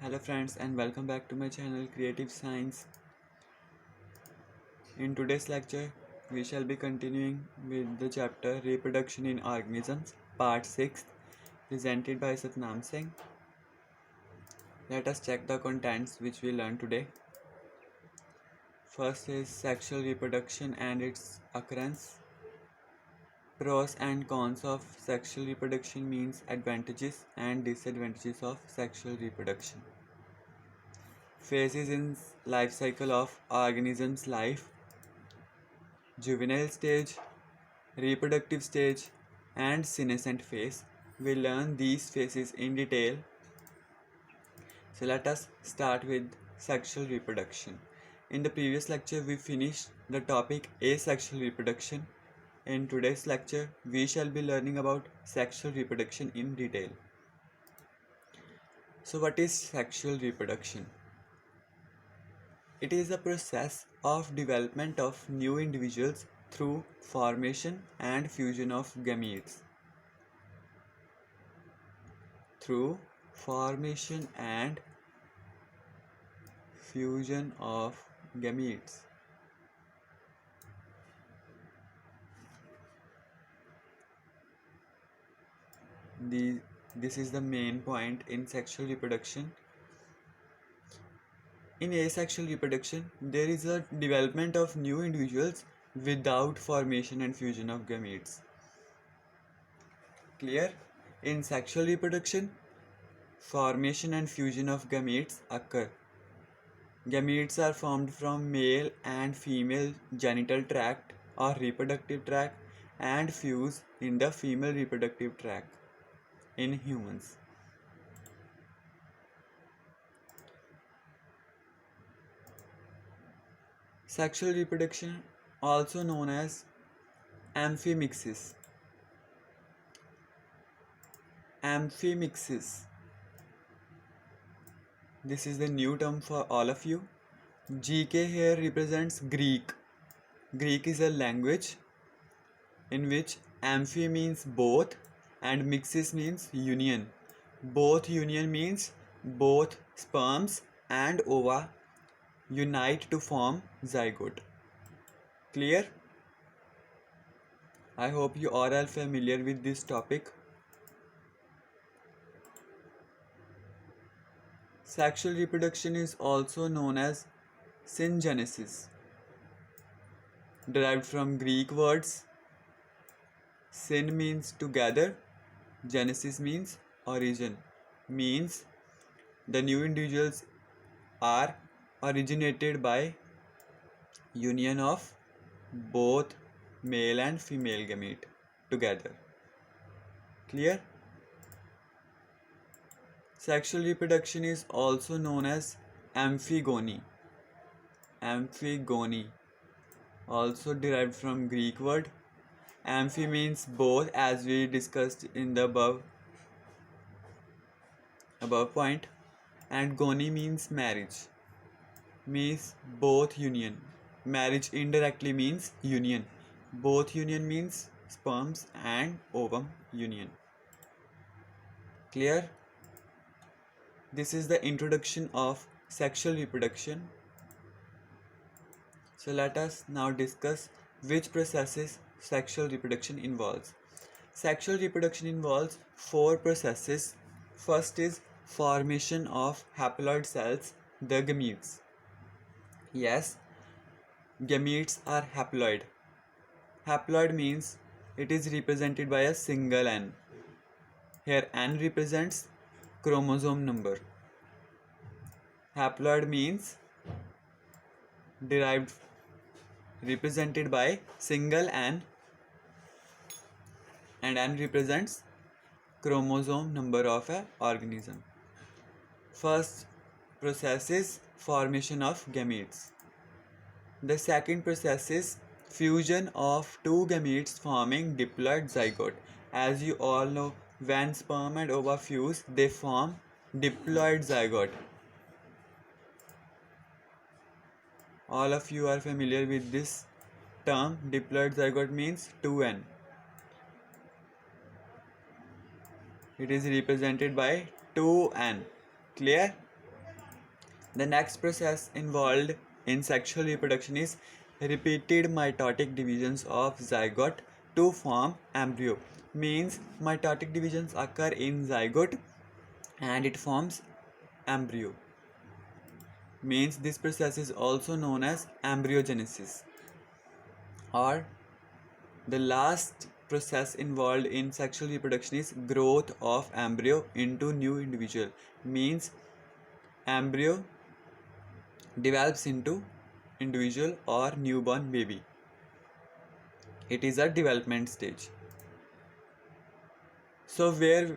Hello friends and welcome back to my channel Creative Science. In today's lecture, we shall be continuing with the chapter Reproduction in Organisms, Part 6, presented by Satnam Singh. Let us check the contents which we learned today. First is sexual reproduction and its occurrence. Pros and cons of sexual reproduction means advantages and disadvantages of sexual reproduction. Phases in life cycle of organism's life: juvenile stage, reproductive stage, and senescent phase. We'll learn these phases in detail. So let us start with sexual reproduction. In the previous lecture, we finished the topic asexual reproduction. In today's lecture, we shall be learning about sexual reproduction in detail. So what is sexual reproduction? It is a process of development of new individuals through formation and fusion of gametes. Through formation and fusion of gametes. This is the main point in sexual reproduction. In asexual reproduction, there is a development of new individuals without formation and fusion of gametes. Clear? In sexual reproduction, formation and fusion of gametes occur. Gametes are formed from male and female genital tract or reproductive tract and fuse in the female reproductive tract in humans. Sexual reproduction, also known as amphimixis. Amphimixis. This is the new term for all of you. GK here represents Greek. Greek is a language in which amphi means both and mixis means union. Both union means both sperms and ova unite to form zygote. Clear? I hope you all are familiar with this topic. Sexual reproduction is also known as syngenesis, derived from Greek words. Syn means together, genesis means origin, means the new individuals are originated by union of both male and female gamete together. Clear? Sexual reproduction is also known as amphigony. Amphigony, also derived from Greek word. Amphi means both, as we discussed in the above point, and gony means marriage, means both union. Marriage indirectly means union. Both union means sperms and ovum union. Clear? This is the introduction of sexual reproduction. So let us now discuss which processes sexual reproduction involves. Sexual reproduction involves 4 processes. First is formation of haploid cells, the gametes. Yes, gametes are haploid. Haploid means it is represented by a single N. Here N represents chromosome number. Haploid means derived represented by single N, and N represents chromosome number of an organism. First process is formation of gametes. The second process is fusion of two gametes forming diploid zygote. As you all know, when sperm and ova fuse, they form diploid zygote. All of you are familiar with this term. Diploid zygote means 2N. It is represented by 2N. Clear? The next process involved in sexual reproduction is repeated mitotic divisions of zygote to form embryo. Means mitotic divisions occur in zygote and it forms embryo. Means this process is also known as embryogenesis. Or the last process involved in sexual reproduction is growth of embryo into new individual. Means embryo develops into individual or newborn baby. It is a development stage. So where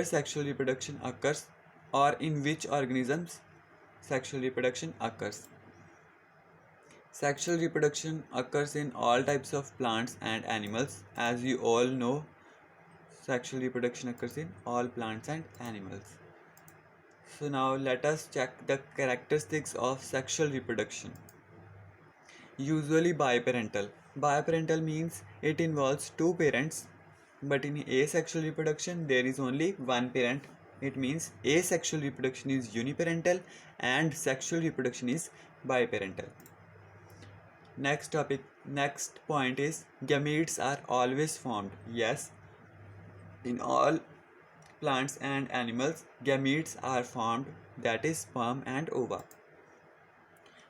sexual reproduction occurs, or in which organisms sexual reproduction occurs? Sexual reproduction occurs in all types of plants and animals. As you all know, sexual reproduction occurs in all plants and animals. So now let us check the characteristics of sexual reproduction. Usually biparental. Biparental means it involves two parents, but in asexual reproduction there is only one parent. It means asexual reproduction is uniparental and sexual reproduction is biparental. Next point is gametes are always formed. Yes, in all plants and animals, gametes are formed, that is sperm and ova.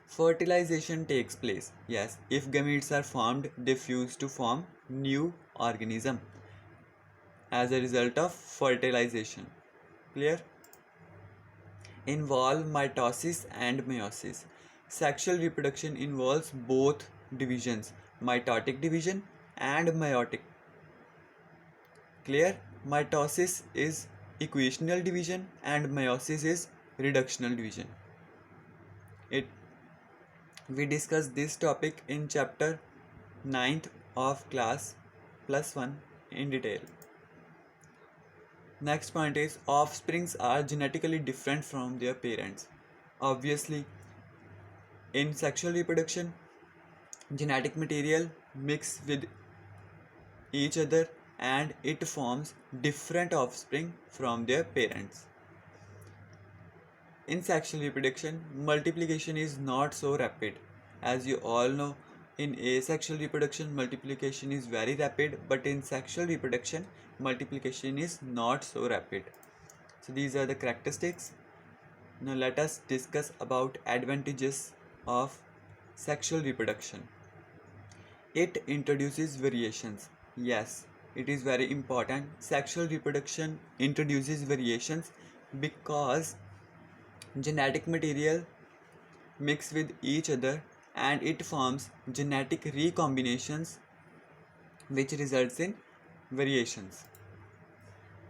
Fertilization takes place. Yes, if gametes are formed, they fuse to form new organism as a result of fertilization. Clear? Involve mitosis and meiosis. Sexual reproduction involves both divisions, mitotic division and meiotic. Clear? Mitosis is equational division and meiosis is reductional division. We discussed this topic in chapter 9th of class +1 in detail. Next point is offsprings are genetically different from their parents. Obviously, in sexual reproduction, genetic material mix with each other and it forms different offspring from their parents. In sexual reproduction, multiplication is not so rapid. As you all know, in asexual reproduction, multiplication is very rapid, but in sexual reproduction, multiplication is not so rapid. So these are the characteristics. Now let us discuss about advantages of sexual reproduction. It introduces variations. Yes, it is very important. Sexual reproduction introduces variations because genetic material mix with each other and it forms genetic recombinations which results in variations.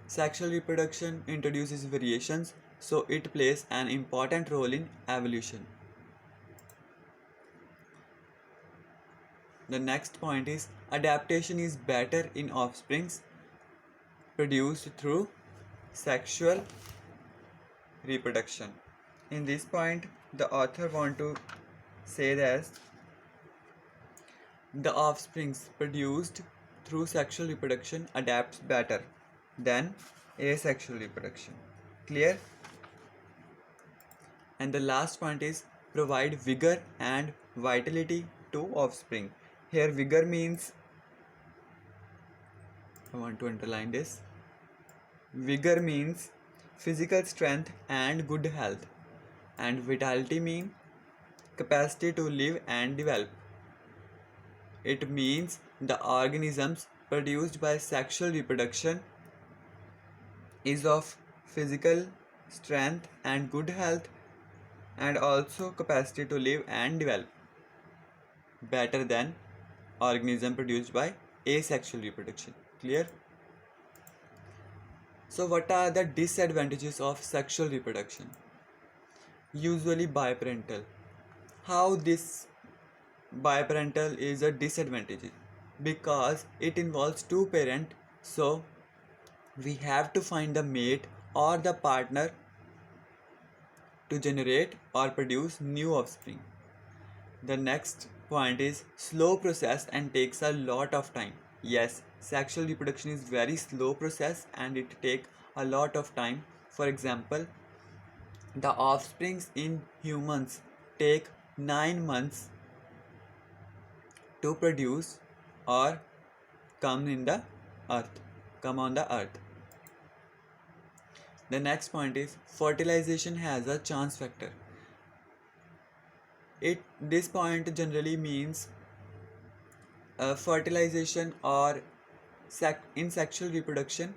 Sexual reproduction introduces variations, so it plays an important role in evolution. The next point is adaptation is better in offsprings produced through sexual reproduction. In this point, the author want to say that the offsprings produced through sexual reproduction adapts better than asexual reproduction. Clear? And the last point is provide vigor and vitality to offspring. Here vigor means, I want to underline this, vigor means physical strength and good health, and vitality means capacity to live and develop. It means the organisms produced by sexual reproduction is of physical strength and good health and also capacity to live and develop better than organism produced by asexual reproduction. Clear? So what are the disadvantages of sexual reproduction? Usually biparental. How this biparental is a disadvantage? Because it involves two parents, so we have to find the mate or the partner to generate or produce new offspring. The next point is slow process and takes a lot of time. Yes, sexual reproduction is very slow process and it takes a lot of time. For example, The offsprings in humans take 9 months to produce or come in the earth, come on the earth. The next point is fertilization has a chance factor. This point generally means fertilization or in sexual reproduction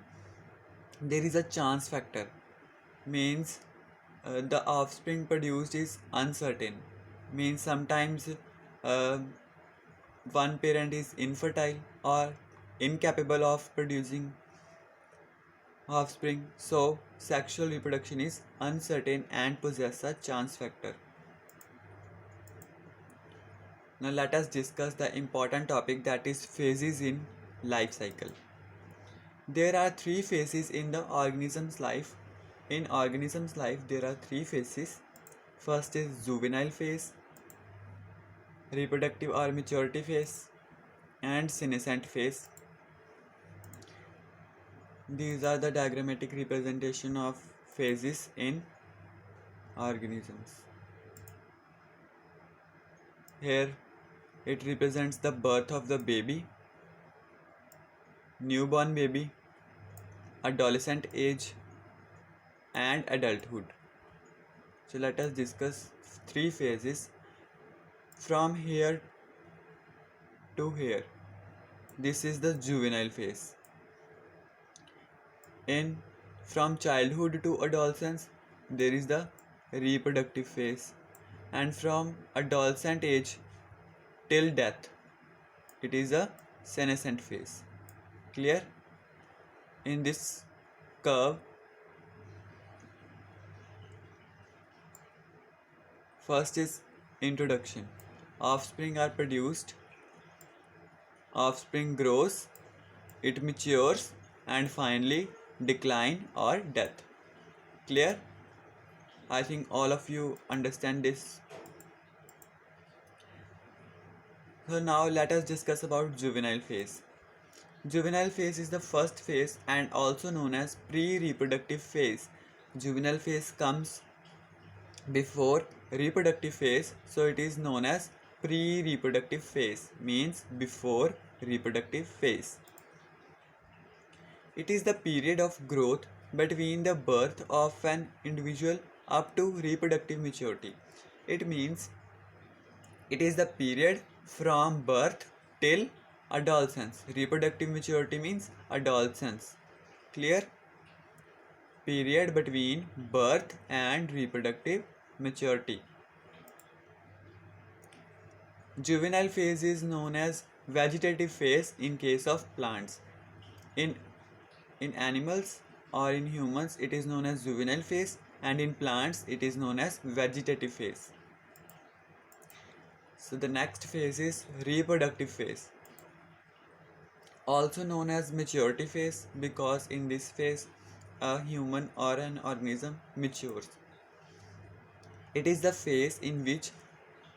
there is a chance factor, means the offspring produced is uncertain, means sometimes uh, one parent is infertile or incapable of producing offspring, so sexual reproduction is uncertain and possess a chance factor. Now let us discuss the important topic, that is phases in life cycle. There are three phases in the organism's life. In organism's life there are three phases. First is juvenile phase, reproductive or maturity phase, and senescent phase. These are the diagrammatic representation of phases in organisms. Here it represents the birth of the baby, newborn baby, adolescent age, and adulthood. So let us discuss three phases from here to here. This is the juvenile phase. In from childhood to adolescence there is the reproductive phase, and from adolescent age till death it is a senescent phase. Clear? In this curve, first is introduction. Offspring are produced, offspring grows, it matures, and finally decline or death. Clear? I think all of you understand this. So now let us discuss about juvenile phase. Juvenile phase is the first phase and also known as pre-reproductive phase. Juvenile phase comes before reproductive phase, so it is known as pre-reproductive phase, means before reproductive phase. It is the period of growth between the birth of an individual up to reproductive maturity. It means it is the period from birth till adolescence. Reproductive maturity means adolescence. Clear? Period between birth and reproductive maturity. Juvenile phase is known as vegetative phase in case of plants. In animals or in humans it is known as juvenile phase, and in plants it is known as vegetative phase. So the next phase is reproductive phase, also known as maturity phase, because in this phase a human or an organism matures. It is the phase in which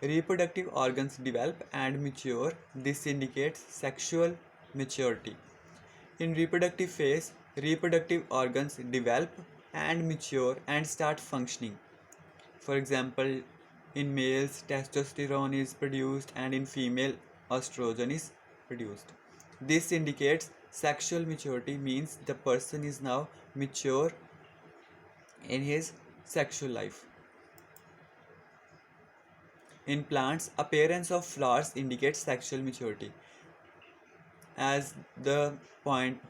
reproductive organs develop and mature. This indicates sexual maturity. In reproductive phase, reproductive organs develop and mature and start functioning. For example, in males testosterone is produced and in female estrogen is produced. This indicates sexual maturity, means the person is now mature in his sexual life. In plants, appearance of flowers indicates sexual maturity. As the point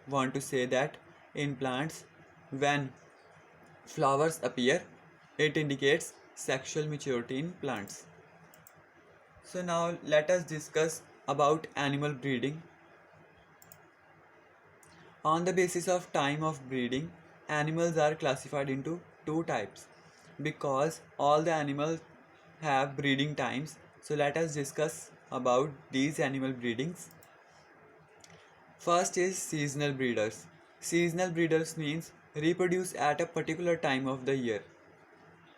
want to say that in plants when flowers appear it indicates sexual maturity in plants. So now let us discuss about animal breeding. On the basis of time of breeding, animals are classified into two types because all the animals have breeding times. So let us discuss about these animal breedings. First is seasonal breeders. Seasonal breeders means reproduce at a particular time of the year.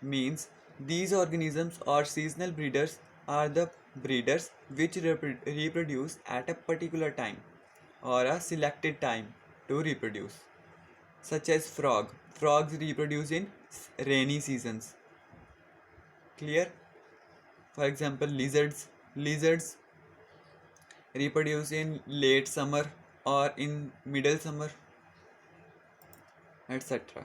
Means these organisms or seasonal breeders are the breeders which reproduce at a particular time or a selected time to reproduce. Such as frog. Frogs reproduce in rainy seasons. Clear? For example, lizards reproduce in late summer or in middle summer, etc.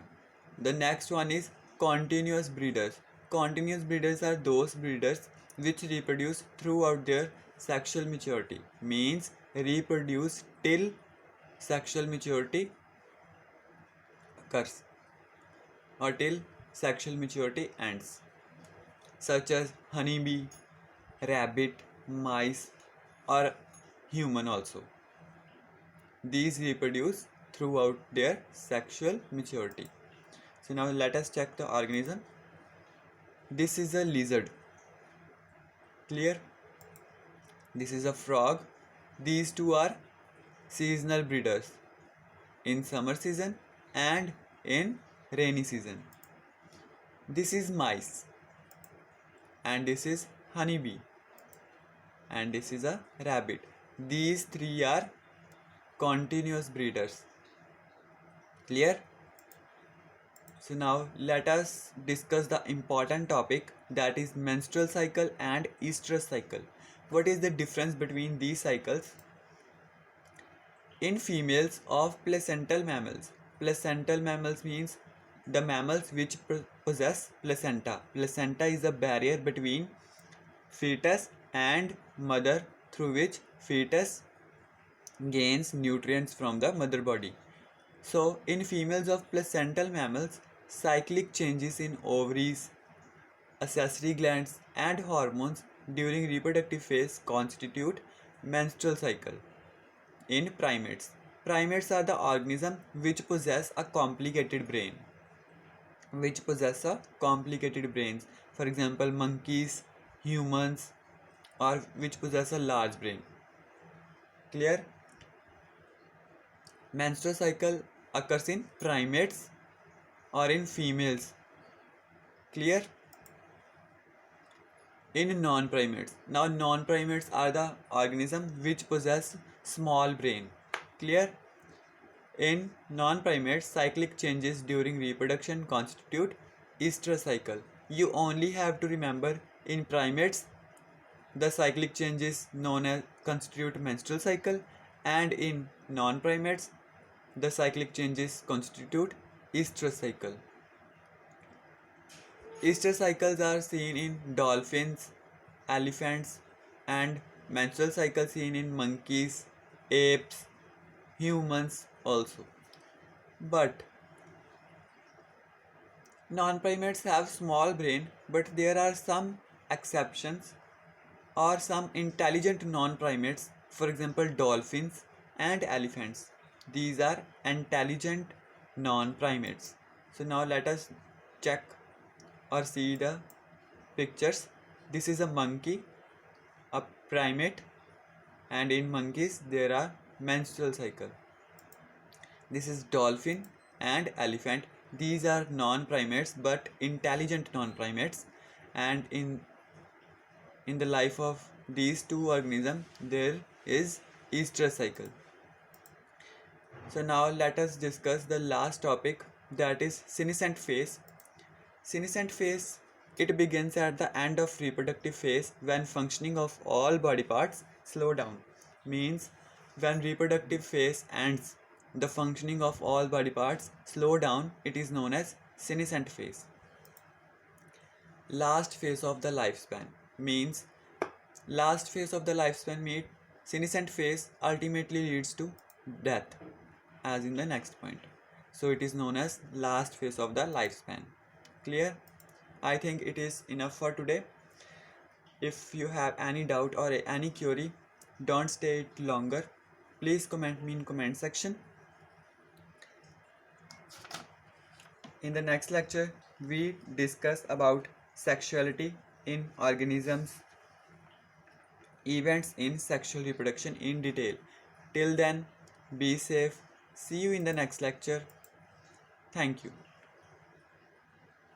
The next one is continuous breeders. Continuous breeders are those breeders which reproduce throughout their sexual maturity, means reproduce till sexual maturity occurs or till sexual maturity ends, such as honeybee, rabbit, mice, or human also. These reproduce throughout their sexual maturity. So now let us check the organism. This is a lizard. Clear? This is a frog. These two are seasonal breeders in summer season and in rainy season. This is mice, and this is honeybee, and this is a rabbit. These three are continuous breeders. Clear? So now let us discuss the important topic, that is menstrual cycle and estrous cycle. What is the difference between these cycles? In females of placental mammals means the mammals which possess placenta. Placenta is a barrier between fetus and mother through which fetus gains nutrients from the mother body. So, in females of placental mammals, cyclic changes in ovaries, accessory glands, and hormones during reproductive phase constitute menstrual cycle. In primates are the organisms which possess a complicated brain. For example, monkeys, humans, or which possess a large brain. Clear? Menstrual cycle occurs in primates or in females. Clear? In non-primates. Now non-primates are the organisms which possess small brain. Clear? In non-primates, cyclic changes during reproduction constitute estrous cycle. You only have to remember, in primates the cyclic changes known as constitute menstrual cycle, and in non-primates the cyclic changes constitute estrous cycle. Estrous cycles are seen in dolphins, elephants, and menstrual cycles seen in monkeys, apes, humans also. But non-primates have small brain, but there are some exceptions or some intelligent non-primates, for example dolphins and elephants. These are intelligent non-primates. So now let us check or see the pictures. This is a monkey, a primate, and in monkeys there are menstrual cycle. This is dolphin and elephant. These are non-primates but intelligent non-primates, and in the life of these two organisms there is estrous cycle. So now let us discuss the last topic, that is senescent phase. Senescent phase, it begins at the end of reproductive phase when functioning of all body parts slow down. Means when reproductive phase ends, the functioning of all body parts slow down. It is known as senescent phase. Last phase of the lifespan means senescent phase ultimately leads to death, as in the next point. So it is known as last phase of the lifespan. Clear? I think it is enough for today. If you have any doubt or any query, don't stay longer. Please comment me in comment section. In the next lecture, we discuss about sexuality in organisms, events in sexual reproduction in detail. Till then, be safe. See you in the next lecture. Thank you.